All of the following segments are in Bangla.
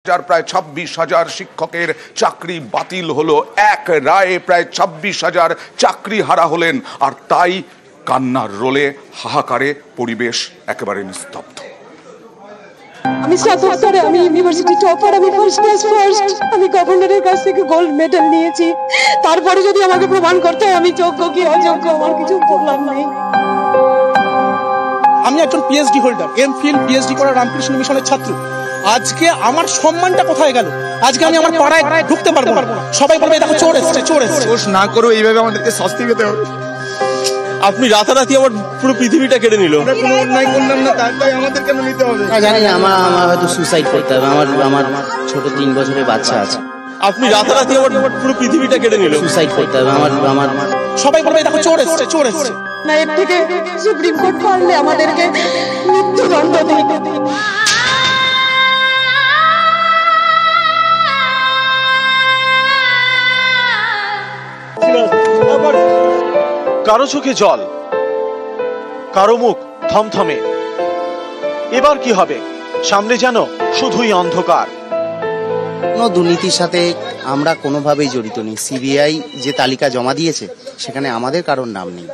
প্রায় 26,000 শিক্ষকের চাকরি বাতিল হলো। এক রায়ে প্রায় 26,000 চাকরি হারা হলেন। আর তাই কান্নার রোলে হাহাকারে পরিবেশ একেবারে নিস্তব্ধ। আমি স্নাতকোত্তরে আমি ইউনিভার্সিটি টপার, আমি ফার্স্ট ক্লাস ফার্স্ট, আমি গভর্নরের কাছ থেকে গোল্ড মেডেল নিয়েছি। তারপরে যদি আমাকে প্রমাণ করতে হয় আমি যোগ্য কি অযোগ্য, আমার কিছু বলার নেই। আমি একজন পিএইচডি হোল্ডার, এমফিল পিএইচডি করা রামকৃষ্ণ মিশনের ছাত্র। আজকে আমার সম্মানটা কোথায় গেল? আজকে আমি আমার পাড়ায় ঢুকতে পারবো না, সবাই বলবে দেখো চোর এসেছে, চোর এসেছে। দোষ না করো, এইভাবে আমাদেরকে শাস্তি পেতে হবে। আপনি রাতারাতি আমার পুরো পৃথিবীটা কেড়ে নিল। আমরা কোনো অন্যায় করলাম না, তাই আমাদের কেন নিতে হবে? জানি না, আমার হয়তো সুসাইড করতে হবে। আমার ছোট 3 বছরের বাচ্চা আছে। আপনি রাতারাতি আমার পুরো পৃথিবীটা কেড়ে নিল। সুসাইড করতে হবে। আমার সবাই বলবে দেখো চোর এসেছে, চোর এসেছে। না, এর থেকে সুপ্রিম কোর্ট পারলে আমাদেরকে মৃত্যুদণ্ড দিই। কারো চোখে জল, কারো মুখ থমথমে। এবার কি হবে? সামনে যেন শুধুই অন্ধকার। কোনো দুর্নীতির সাথে আমরা কোনোভাবেই জড়িত নেই। সিবিআই যে তালিকা জমা দিয়েছে সেখানে আমাদের কারোর নাম নেই।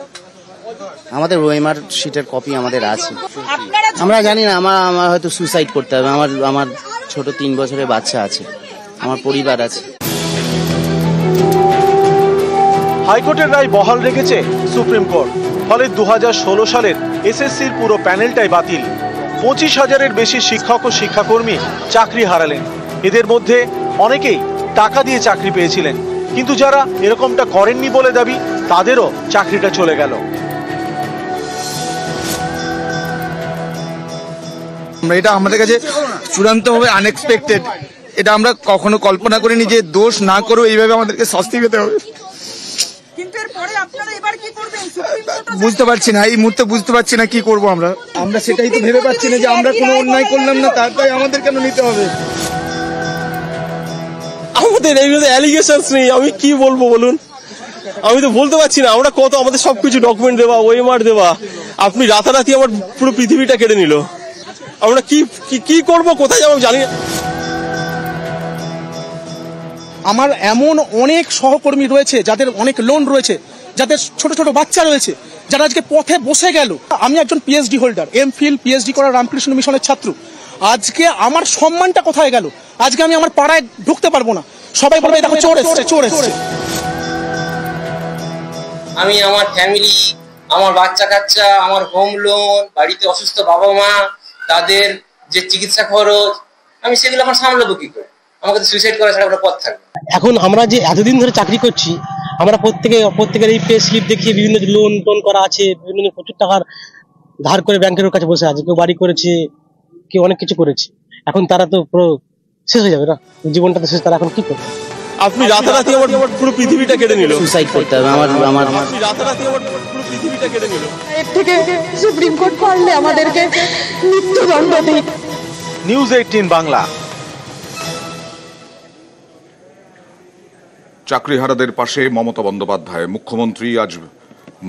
আমাদের ওএমআর শিটের কপি আমাদের আছে। আমরা জানি না, আমার হয়তো সুসাইড করতে হবে। আমার ছোট 3 বছরের বাচ্চা আছে, আমার পরিবার আছে। হাইকোর্টের রায় বহাল রেখেছে সুপ্রিম কোর্ট। ফলে 2016 সালের এসএসসির পুরো প্যানেলটাই বাতিল। 25,000-এর বেশি শিক্ষক ও শিক্ষাকর্মী চাকরি হারালেন। এদের মধ্যে অনেকেই টাকা দিয়ে চাকরি পেয়েছিলেন, কিন্তু যারা এরকমটা করেননি বলে দাবি, তাদেরও চাকরিটা চলে গেল। এটা আমাদের কাছে চূড়ান্তভাবে আনএক্সপেক্টেড। এটা আমরা কখনো কল্পনা করিনি যে দোষ না করো, এইভাবে আমাদেরকে শাস্তি পেতে হবে। বুঝতে পারছি না, এই মুহূর্তে বুঝতে পারছি না কি করবো আমরা সেটাই তো ভেবে পাচ্ছি না যে আমরা কোনো অন্যায় করলাম না, তাই আমাদের কেন নিতে হবে? আমাদের এই অ্যালিগেশনস নেই, আমি কি বলবো বলুন? আমি তো বলতে পারছি না। আমরা কত আমাদের সবকিছু ডকুমেন্ট দেওয়া, ওএমআর দেওয়া, আপনি রাতারাতি আমার পুরো পৃথিবীটা কেড়ে নিল। আমরা কি করব, কোথায় যাবো জানি না। আমার এমন অনেক সহকর্মী রয়েছে যাদের অনেক লোন রয়েছে, যাদের ছোট ছোট বাচ্চা রয়েছে, যারা আজকে পথে বসে গেল। আমি একজন পিএইচডি হোল্ডার, এমফিল পিএইচডি করা রামকৃষ্ণ মিশনের ছাত্র। আজকে আমার সম্মানটা কোথায় গেল? আজকে আমি আমার পাড়ায় ঢুকতে পারবো না, সবাই বলবে দেখো চোর এসেছে, চোর এসেছে। আমি আমার ফ্যামিলি, আমার বাচ্চা কাচ্চা, আমার হোম লোন, বাড়িতে অসুস্থ বাবা মা, তাদের যে চিকিৎসা খরচ, আমি সেগুলো এখন সামলাবো কি করে? আমাকে তো সুইসাইড করা ছাড়া কোনো পথ থাকবে। এখন আমরা যে এতদিন ধরে চাকরি করছি, আমরা প্রত্যেকের এই পে স্লিপ দেখিয়ে বিভিন্ন লোন টোন করা আছে, বিভিন্ন প্রচুর টাকার ধার করে ব্যাংকের কাছে বসে আছে। কেউ বাড়ি করেছে, কেউ অনেক কিছু করেছে। এখন তারা তো পুরো শেষ হয়ে যাবে না, জীবনটা তো শেষ। তারা এখন কি করবে? আপনি রাতারাতি আমার পুরো পৃথিবীটা কেড়ে নিল। সুসাইড করতে হবে। আপনি রাতারাতি আমার পুরো পৃথিবীটা কেড়ে নিল। এর থেকে সুপ্রিম কোর্ট পারলে আমাদেরকে মৃত্যুদণ্ড দিই। নিউজ 18 বাংলা। চাকরিহারাদের পাশে মমতা বন্দ্যোপাধ্যায়। মুখ্যমন্ত্রী আজ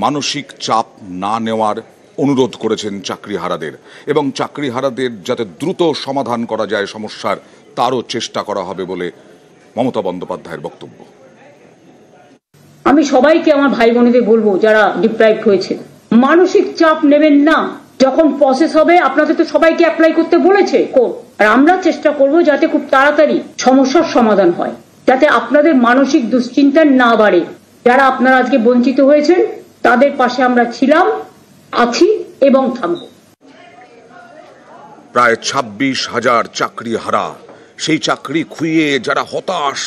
মানসিক চাপ না নেওয়ার অনুরোধ করেছেন চাকরিহারাদের, এবং চাকরিহারাদের যাতে দ্রুত সমাধান করা যায় সমস্যার, তারও চেষ্টা করা হবে বলে মমতা বন্দ্যোপাধ্যায়ের বক্তব্য। আমি সবাইকে আমার ভাই বোনেদের বলবো যারা ডিপ্রাইভড হয়েছে, মানসিক চাপ নেবেন না। যখন প্রসেস হবে, আপনাদের তো সবাইকে অ্যাপ্লাই করতে বলেছে কোর্ট, আর আমরা চেষ্টা করব যাতে খুব তাড়াতাড়ি সমস্যার সমাধান হয়, যাতে আপনাদের মানসিক দুশ্চিন্তা না বাড়ে। যারা আপনারা আজকে বঞ্চিত হয়েছেন তাদের পাশে আমরা ছিলাম, আছি এবং থাকব। প্রায় 26,000 চাকরি হারা, সেই চাকরি খুইয়ে যারা হতাশ,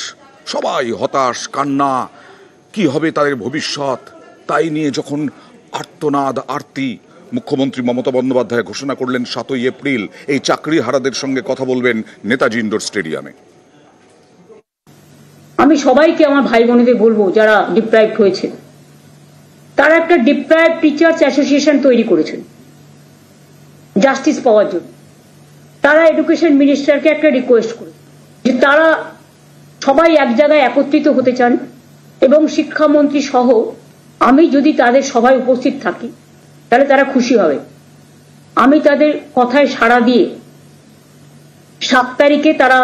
সবাই হতাশ, কান্না, কি হবে তাদের ভবিষ্যৎ, তাই নিয়ে যখন আর্তনাদ আরতি, মুখ্যমন্ত্রী মমতা বন্দ্যোপাধ্যায় ঘোষণা করলেন 7ই এপ্রিল এই চাকরি হারাদের সঙ্গে কথা বলবেন নেতাজি ইন্ডোর স্টেডিয়ামে। আমি সবাইকে আমার ভাই বোনেদের বলবো যারা ডিপ্রাইভড হয়েছে, তারা একটা ডিপ্রাইভড টিচার্স অ্যাসোসিয়েশন তৈরি করেছেন জাস্টিস পাওয়ার জন্য। তারা এডুকেশন মিনিস্টারকে একটা রিকোয়েস্ট করে যে তারা সবাই এক জায়গায় একত্রিত হতে চান, এবং শিক্ষামন্ত্রী সহ আমি যদি তাদের সভায় উপস্থিত থাকি তাহলে তারা খুশি হবে। আমি তাদের কথায় সাড়া দিয়ে 7 তারিখে তারা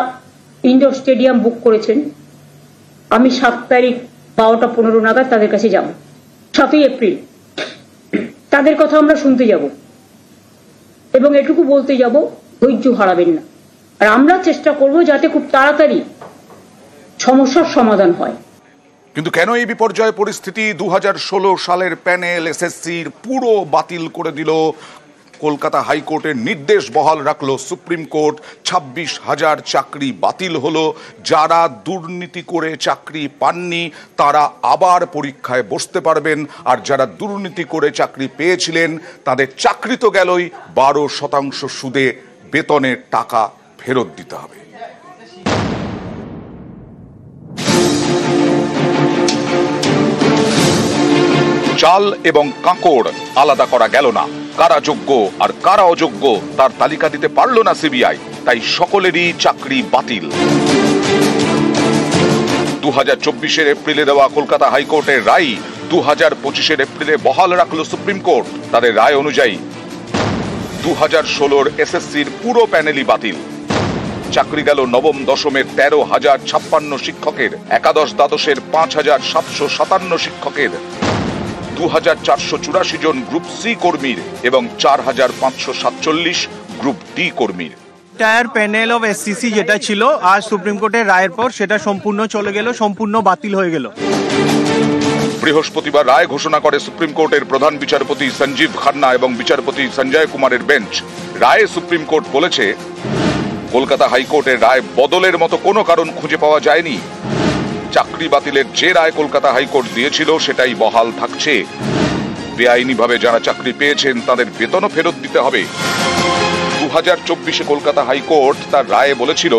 ইনডোর স্টেডিয়াম বুক করেছেন, আমি 7 তারিখ 12:15 নাগাদ তাদের কাছে যাব, 7ই এপ্রিল। তাদের কথা আমরা শুনতে যাব এবং এটুকু বলতে যাব, ধৈর্য হারাবেন না। আর আমরা চেষ্টা করব যাতে খুব তাড়াতাড়ি সমস্যার সমাধান হয়। কিন্তু কেন এই বিপর্যয় পরিস্থিতি? 2016 সালের প্যানেল এসএসসির পুরো বাতিল করে দিল। কলকাতা হাইকোর্টের নির্দেশ বহাল রাখলো সুপ্রিম কোর্ট। 26,000 চাকরি বাতিল হলো। যারা দুর্নীতি করে চাকরি পাননি তারা আবার পরীক্ষায় বসতে পারবেন, আর যারা দুর্নীতি করে চাকরি পেয়েছিলেন তাদের চাকরি তো গেলই, 12% সুদে বেতনের টাকা ফেরত দিতে হবে। চাল এবং কাঁকড় আলাদা করা গেল না। কারা যোগ্য আর কারা অযোগ্য তার তালিকা দিতে পারল না সিবিআই, তাই সকলেরই চাকরি বাতিল। 2024 এপ্রিলে দেওয়া কলকাতা হাইকোর্টের রায় 2025 এপ্রিলে বহাল রাখল সুপ্রিম কোর্ট। তাদের রায় অনুযায়ী 2016 এসএসসির পুরো প্যানেলই বাতিল। চাকরি গেল নবম দশমের 13,056 শিক্ষকের, একাদশ দ্বাদশের 5,757 শিক্ষকের, 2,484 জন গ্রুপ সি কর্মীর এবং 4,547 গ্রুপ ডি কর্মীর। টায়ার প্যানেল অফ এসসিসি যেটা ছিল আজ সুপ্রিম কোর্টের রায়ের পর সেটা সম্পূর্ণ চলে গেল, সম্পূর্ণ বাতিল হয়ে গেল। বৃহস্পতিবার রায় ঘোষণা করে সুপ্রিম কোর্টের প্রধান বিচারপতি সঞ্জীব খান্না এবং বিচারপতি সঞ্জয় কুমারের বেঞ্চ। রায়ে সুপ্রিম কোর্ট বলেছে, কলকাতা হাইকোর্টের রায় বদলের মতো কোনো কারণ খুঁজে পাওয়া যায়নি। চাকরি বাতিলের যে রায় কলকাতা হাইকোর্ট দিয়েছিল সেটাই বহাল থাকছে। বেআইনিভাবে যারা চাকরি পেয়েছেন তাদের বেতনও ফেরত দিতে হবে। 2024 কলকাতা হাইকোর্ট তার রায়ে বলেছিল,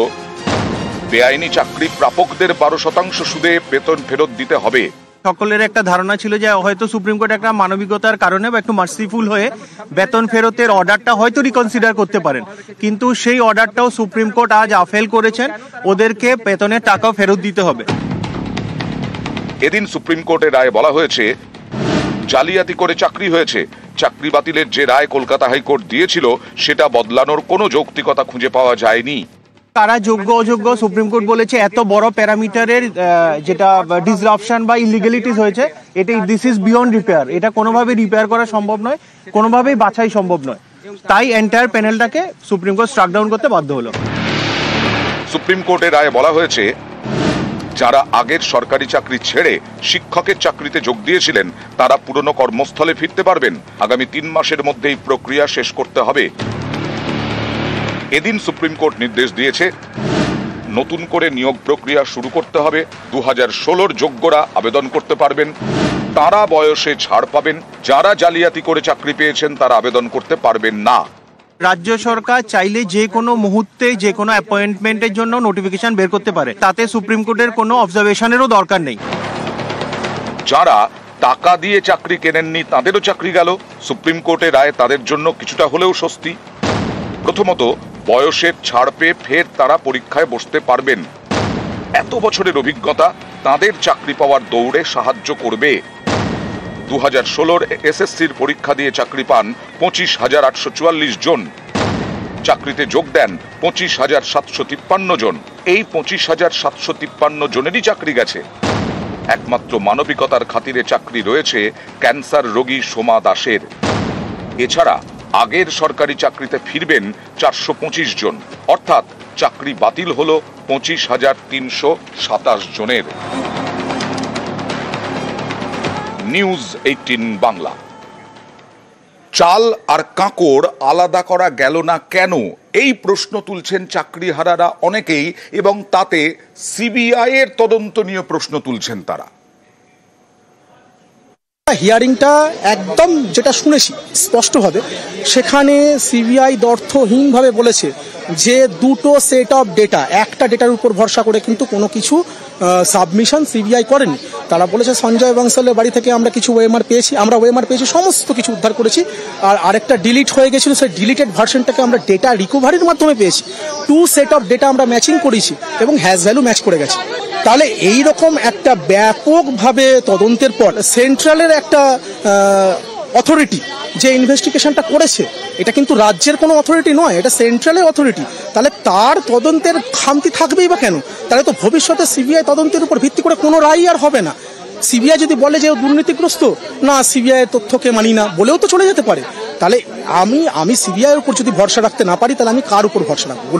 বেআইনি চাকরি প্রাপকদের 12% সুদে বেতন ফেরত দিতে হবে। সকলের একটা ধারণা ছিল যে হয়তো সুপ্রিম কোর্ট একটা মানবিকতার কারণে বা একটু মার্সিফুল হয়ে বেতন ফেরতের অর্ডারটা হয়তো রিকনসিডার করতে পারেন, কিন্তু সেই অর্ডারটাও সুপ্রিম কোর্ট আজ আফেল করেছেন। ওদেরকে বেতনের টাকাও ফেরত দিতে হবে। এদিন সুপ্রিম কোর্টের রায়ে বলা হয়েছে, জালিয়াতি করে চাকরি হয়েছে। চাকরি বাতিলের যে রায় কলকাতা হাইকোর্ট দিয়েছিল সেটা বদলানোর কোনো যৌক্তিকতা খুঁজে পাওয়া যায়নি। কারা যোগ্য অযোগ্য সুপ্রিম কোর্ট বলেছে এত বড় প্যারামিটারের যেটা ডিসরাপশন বা ইলিগালিটিস হয়েছে, এটা দিস ইজ বিয়ন্ড রিপেয়ার। এটা কোনোভাবে রিপেয়ার করা সম্ভব নয়, কোনোভাবেই বাছাই সম্ভব নয়। তাই এন্টায়ার প্যানেলটাকে সুপ্রিম কোর্ট স্ট্রাক ডাউন করতে বাধ্য হলো। সুপ্রিম কোর্টের রায়ে বলা হয়েছে, যারা আগের সরকারি চাকরি ছেড়ে শিক্ষকের চাকরিতে যোগ দিয়েছিলেন তারা পুরনো কর্মস্থলে ফিরতে পারবেন। আগামী 3 মাসের মধ্যেই প্রক্রিয়া শেষ করতে হবে। এদিন সুপ্রিম কোর্ট নির্দেশ দিয়েছে, নতুন করে নিয়োগ প্রক্রিয়া শুরু করতে হবে। 2016 যোগ্যরা আবেদন করতে পারবেন, তারা বয়সে ছাড় পাবেন। যারা জালিয়াতি করে চাকরি পেয়েছেন তারা আবেদন করতে পারবেন না। রাজ্য সরকার চাইলে যে কোনো মুহূর্তে যে কোনো অ্যাপয়েন্টমেন্টের জন্য নোটিফিকেশন বের করতে পারে, তাতে সুপ্রিম কোর্টের কোনো অবজারভেশনেরও দরকার নেই। যারা টাকা দিয়ে চাকরি কেনেননি তাদেরও চাকরি গেল। সুপ্রিম কোর্টের রায় তাদের জন্য কিছুটা হলেও স্বস্তি। প্রথমত, বয়সের ছাড় পেয়ে ফের তারা পরীক্ষায় বসতে পারবেন। এত বছরের অভিজ্ঞতা তাদের চাকরি পাওয়ার দৌড়ে সাহায্য করবে। 2016 এসএসসির পরীক্ষা দিয়ে চাকরি পান 25,844 জন। চাকরিতে যোগ দেন 25,753 জন। এই 25,753 জনেরই চাকরি গেছে। একমাত্র মানবিকতার খাতিরে চাকরি রয়েছে ক্যান্সার রোগী সোমা দাসের। এছাড়া আগের সরকারি চাকরিতে ফিরবেন 425 জন, অর্থাৎ চাকরি বাতিল হল 25,327 জনের। নিউজ 18 বাংলা। চাল আর কাঁকড় আলাদা করা গেল না কেন, এই প্রশ্ন তুলছেন চাকরিহারারা অনেকেই, এবং তাতে সিবিআই এর তদন্ত নিয়ে প্রশ্ন তুলছেন তারা। হিয়ারিংটা একদম যেটা শুনেছি স্পষ্টভাবে, সেখানে সিবিআই অর্থহীনভাবে বলেছে যে দুটো সেট অফ ডেটা, একটা ডেটার উপর ভরসা করে কিন্তু কোনো কিছু সাবমিশন সিবিআই করেনি। তারা বলেছে সঞ্জয় বংশালের বাড়ি থেকে আমরা কিছু ওএমআর পেয়েছি, সমস্ত কিছু উদ্ধার করেছি, আর আরেকটা ডিলিট হয়ে গেছিল, সেই ডিলিটেড ভার্সনটাকে আমরা ডেটা রিকভারির মাধ্যমে পেয়েছি। 2 সেট অফ ডেটা আমরা ম্যাচিং করেছি এবং হ্যাশ ভ্যালু ম্যাচ করে গেছে। তাহলে এই রকম একটা ব্যাপকভাবে তদন্তের পর সেন্ট্রালের একটা অথরিটি যে ইনভেস্টিগেশনটা করেছে এটা কিন্তু রাজ্যের কোনো অথরিটি নয়, এটা সেন্ট্রালের অথরিটি। তাহলে তার তদন্তের খামতি থাকবেই বা কেন? তাহলে তো ভবিষ্যতে সিবিআই তদন্তের উপর ভিত্তি করে কোনো রায় আর হবে না। সিবিআই যদি বলে যে ও দুর্নীতিগ্রস্ত, না সিবিআই তথ্যকে মানি না বলেও তো চলে যেতে পারে। তাহলে আমি সিবিআইয়ের উপর যদি ভরসা রাখতে না পারি, তাহলে আমি কার উপর ভরসা রাখবো?